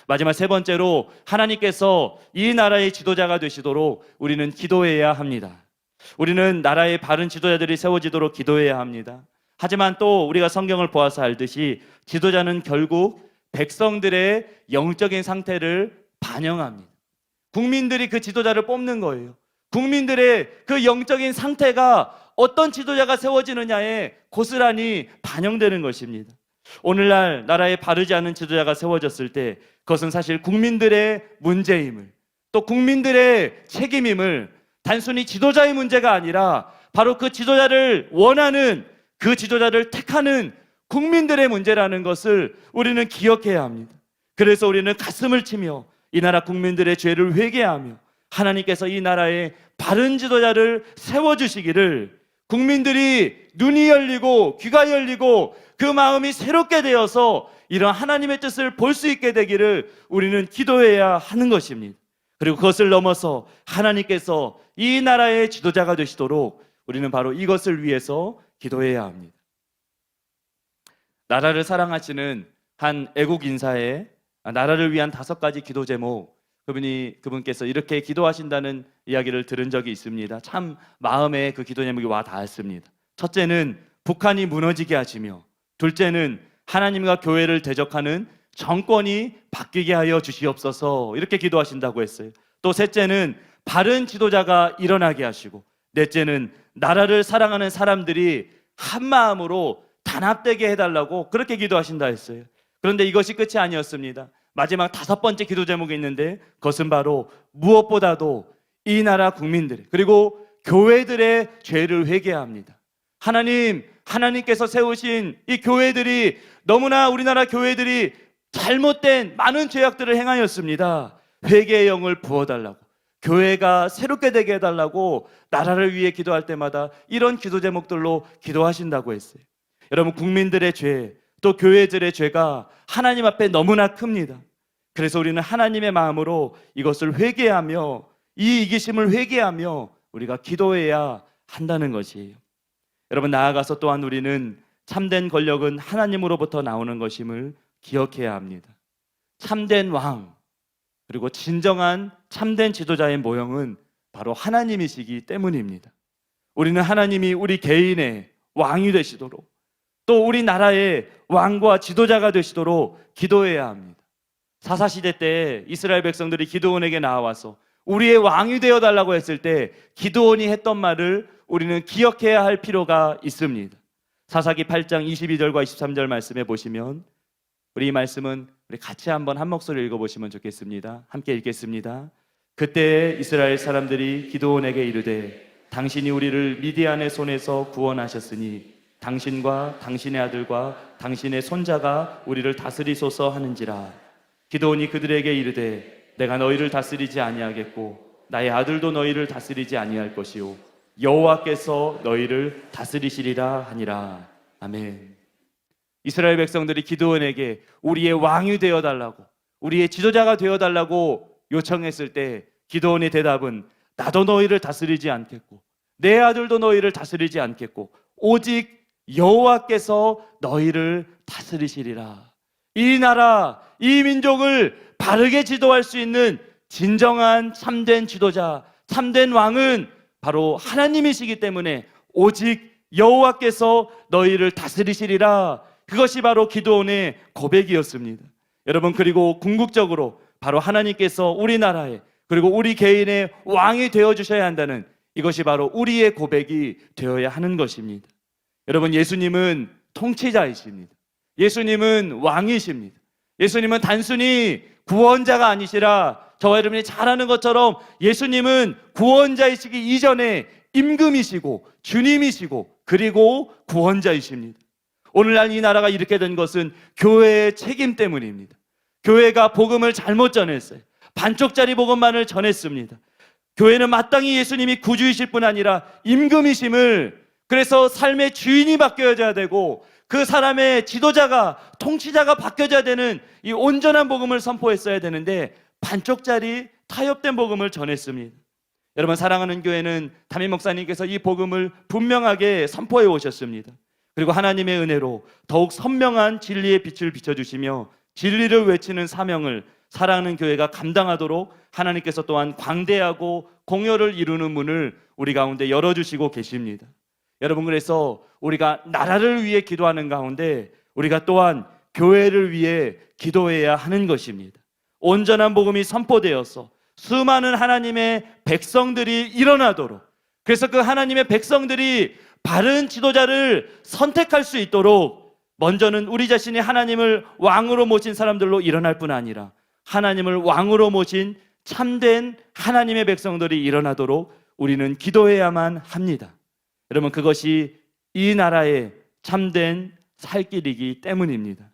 마지막 세 번째로 하나님께서 이 나라의 지도자가 되시도록 우리는 기도해야 합니다. 우리는 나라의 바른 지도자들이 세워지도록 기도해야 합니다. 하지만 또 우리가 성경을 보아서 알듯이 지도자는 결국 백성들의 영적인 상태를 반영합니다. 국민들이 그 지도자를 뽑는 거예요. 국민들의 그 영적인 상태가 어떤 지도자가 세워지느냐에 고스란히 반영되는 것입니다. 오늘날 나라에 바르지 않은 지도자가 세워졌을 때 그것은 사실 국민들의 문제임을, 또 국민들의 책임임을, 단순히 지도자의 문제가 아니라 바로 그 지도자를 원하는, 그 지도자를 택하는 국민들의 문제라는 것을 우리는 기억해야 합니다. 그래서 우리는 가슴을 치며 이 나라 국민들의 죄를 회개하며 하나님께서 이 나라에 바른 지도자를 세워주시기를, 국민들이 눈이 열리고 귀가 열리고 그 마음이 새롭게 되어서 이런 하나님의 뜻을 볼 수 있게 되기를 우리는 기도해야 하는 것입니다. 그리고 그것을 넘어서 하나님께서 이 나라의 지도자가 되시도록 우리는 바로 이것을 위해서 기도해야 합니다. 나라를 사랑하시는 한 애국 인사의 나라를 위한 5가지 기도 제목, 그분께서 이렇게 기도하신다는 이야기를 들은 적이 있습니다. 참 마음에 그 기도 제목이 와 닿았습니다. 첫째는 북한이 무너지게 하시며, 둘째는 하나님과 교회를 대적하는 정권이 바뀌게 하여 주시옵소서, 이렇게 기도하신다고 했어요. 또 셋째는 바른 지도자가 일어나게 하시고, 넷째는 나라를 사랑하는 사람들이 한 마음으로 단합되게 해달라고 그렇게 기도하신다 했어요. 그런데 이것이 끝이 아니었습니다. 마지막 5번째 기도 제목이 있는데 그것은 바로 무엇보다도 이 나라 국민들 그리고 교회들의 죄를 회개합니다. 하나님께서 세우신 이 교회들이, 너무나 우리나라 교회들이 잘못된 많은 죄악들을 행하였습니다. 회개의 영을 부어달라고, 교회가 새롭게 되게 해달라고 나라를 위해 기도할 때마다 이런 기도 제목들로 기도하신다고 했어요. 여러분, 국민들의 죄, 또 교회들의 죄가 하나님 앞에 너무나 큽니다. 그래서 우리는 하나님의 마음으로 이것을 회개하며, 이 이기심을 회개하며 우리가 기도해야 한다는 것이에요. 여러분, 나아가서 또한 우리는 참된 권력은 하나님으로부터 나오는 것임을 기억해야 합니다. 참된 왕, 그리고 진정한 참된 지도자의 모형은 바로 하나님이시기 때문입니다. 우리는 하나님이 우리 개인의 왕이 되시도록, 또 우리나라의 왕과 지도자가 되시도록 기도해야 합니다. 사사시대 때 이스라엘 백성들이 기드온에게 나와서 우리의 왕이 되어달라고 했을 때 기드온이 했던 말을 우리는 기억해야 할 필요가 있습니다. 사사기 8장 22절과 23절 말씀에 보시면, 우리 이 말씀은 우리 같이 한번 한 목소리로 읽어보시면 좋겠습니다. 함께 읽겠습니다. 그때 이스라엘 사람들이 기드온에게 이르되 당신이 우리를 미디안의 손에서 구원하셨으니 당신과 당신의 아들과 당신의 손자가 우리를 다스리소서 하는지라. 기드온이 그들에게 이르되 내가 너희를 다스리지 아니하겠고 나의 아들도 너희를 다스리지 아니할 것이요 여호와께서 너희를 다스리시리라 하니라. 아멘. 이스라엘 백성들이 기드온에게 우리의 왕이 되어달라고, 우리의 지도자가 되어달라고 요청했을 때 기드온의 대답은 나도 너희를 다스리지 않겠고 내 아들도 너희를 다스리지 않겠고 오직 여호와께서 너희를 다스리시리라. 이 나라, 이 민족을 바르게 지도할 수 있는 진정한 참된 지도자, 참된 왕은 바로 하나님이시기 때문에 오직 여호와께서 너희를 다스리시리라. 그것이 바로 기드온의 고백이었습니다. 여러분, 그리고 궁극적으로 바로 하나님께서 우리나라에 그리고 우리 개인의 왕이 되어주셔야 한다는, 이것이 바로 우리의 고백이 되어야 하는 것입니다. 여러분, 예수님은 통치자이십니다. 예수님은 왕이십니다. 예수님은 단순히 구원자가 아니시라, 저와 여러분이 잘 아는 것처럼 예수님은 구원자이시기 이전에 임금이시고 주님이시고 그리고 구원자이십니다. 오늘날 이 나라가 이렇게 된 것은 교회의 책임 때문입니다. 교회가 복음을 잘못 전했어요. 반쪽짜리 복음만을 전했습니다. 교회는 마땅히 예수님이 구주이실 뿐 아니라 임금이심을, 그래서 삶의 주인이 바뀌어져야 되고 그 사람의 지도자가, 통치자가 바뀌어져야 되는 이 온전한 복음을 선포했어야 되는데 반쪽짜리 타협된 복음을 전했습니다. 여러분, 사랑하는 교회는 담임 목사님께서 이 복음을 분명하게 선포해 오셨습니다. 그리고 하나님의 은혜로 더욱 선명한 진리의 빛을 비춰주시며 진리를 외치는 사명을 사랑하는 교회가 감당하도록 하나님께서 또한 광대하고 공효를 이루는 문을 우리 가운데 열어주시고 계십니다. 여러분, 그래서 우리가 나라를 위해 기도하는 가운데 우리가 또한 교회를 위해 기도해야 하는 것입니다. 온전한 복음이 선포되어서 수많은 하나님의 백성들이 일어나도록, 그래서 그 하나님의 백성들이 바른 지도자를 선택할 수 있도록 먼저는 우리 자신이 하나님을 왕으로 모신 사람들로 일어날 뿐 아니라 하나님을 왕으로 모신 참된 하나님의 백성들이 일어나도록 우리는 기도해야만 합니다. 여러분, 그것이 이 나라의 참된 살 길이기 때문입니다.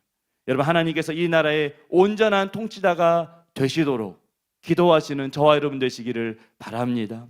여러분, 하나님께서 이 나라의 온전한 통치자가 되시도록 기도하시는 저와 여러분 되시기를 바랍니다.